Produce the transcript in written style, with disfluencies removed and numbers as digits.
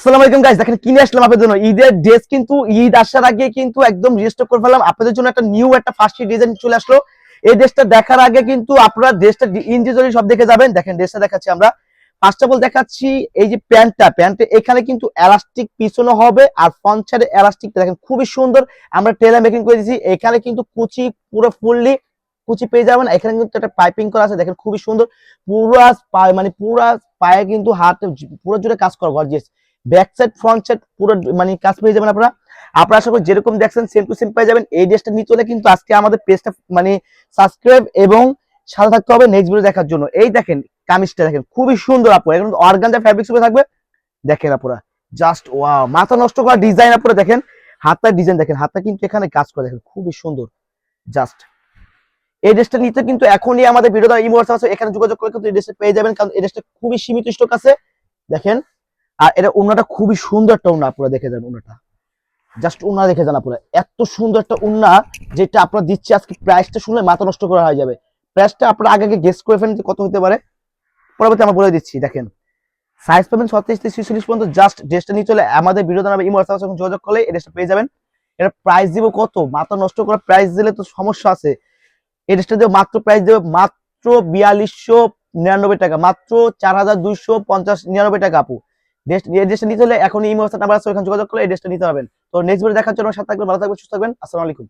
আসসালামু আলাইকুম গাইস, দেখেন কিনে আসলাম আপনাদের জন্য ঈদের ড্রেস। কিন্তু ঈদ আসার আগে কিন্তু একদম রিস্টক করে ফেললাম আপনাদের জন্য একটা নিউ একটা ফার্স্ট ডিজাইন চলে আসলো। এই ড্রেসটা দেখার আগে কিন্তু আপনারা ড্রেসটা ইন্ডিভিজুয়ালি সব দেখে যাবেন। দেখেন ড্রেসটা দেখাচ্ছি আমরা। ফার্স্ট অফ অল দেখাচ্ছি এই যে প্যান্টে এখানে কিন্তু এলাস্টিক পিছনে হবে আর ফ্রন্ট সাইডে এলাস্টিকটা দেখেন খুবই সুন্দর। আমরা টেলার মেকিং করে দিয়েছি। এখানে কিন্তু কুচি পুরো ফুললি কুচি পেয়ে যাবেন। এখানে কিন্তু একটা পাইপিং করা আছে, দেখেন খুবই সুন্দর। পুরো মানে পুরো পায়ে কিন্তু হাতে পুরো জুড়ে কাজ করা gorgeous. Back side front side পুরো মানে কাজ পেয়ে যাবেন আপনারা। আশা করি যেরকম দেখছেন সেম টু সেম পেয়ে যাবেন। এই ড্রেসটা নিতে হলে কিন্তু আজকে আমাদের পেজটা মানে সাবস্ক্রাইব এবং সাথে থাকতে হবে নেক্সট ভিডিও দেখার জন্য। এই দেখেন কামিজটা দেখেন খুবই সুন্দর আপু, এখন অর্গানজা ফ্যাব্রিক্স উপরে থাকবে। দেখেন আপুরা জাস্ট ওয়াও, মাথা নষ্ট করা ডিজাইন। আপুরা দেখেন হাতটার ডিজাইন, দেখেন হাতটা কিন্তু এখানে কাজ করে, দেখেন খুবই সুন্দর জাস্ট। এই ড্রেসটা নিতে কিন্তু এখনই আমাদের ভিডিও দ্বারা ইমো হোয়াটসঅ্যাপ আছে, এখানে যোগাযোগ করে কিন্তু এই ড্রেসটা পেয়ে যাবেন, কারণ এই ড্রেসটা খুবই সীমিত স্টক আছে। দেখেন আর এটা উন্নাটা খুবই সুন্দর একটা উন্না, আপনারা দেখে যান উন্নাটা, জাস্ট উন্না দেখে যান আপনারা। এত সুন্দর একটা উন্না যেটা আপনারা দিচ্ছি আজকে, প্রাইসটা শুনলে মাথা নষ্ট করা হয়ে যাবে। প্রাইসটা আপনারা আগে গেস করে ফেলেন যে কত হতে পারে, পরবর্তী আমরা বলে দিচ্ছি। দেখেন সাইজ পাবেন 36 থেকে 46 পর্যন্ত। জাস্ট ড্রেসটা নিয়ে চলে আমাদের ভিডিও দ্বারা ইমো হোয়াটসঅ্যাপ যোগাযোগ করলে এই ড্রেসটা পেয়ে যাবেন। এটা প্রাইস দিব কত, মাথা নষ্ট করা প্রাইস দিলে তো সমস্যা আছে। এই ড্রেসটা দেবো মাত্র, প্রাইস দেবো মাত্র 4299 টাকা, মাত্র 4299 টাকা আপু। এই ড্রেসটা নিতে হলে এখন ইমো হোয়াটসঅ্যাপ নাম্বার আছে, ওখানে যোগাযোগ করলে এই ড্রেসটা নিতে পারবেন। তো নেক্সট ভিডিও দেখার জন্য সাথে থাকবেন, ভালো থাকবেন, সুস্থ থাকবেন। আসসালামু আলাইকুম।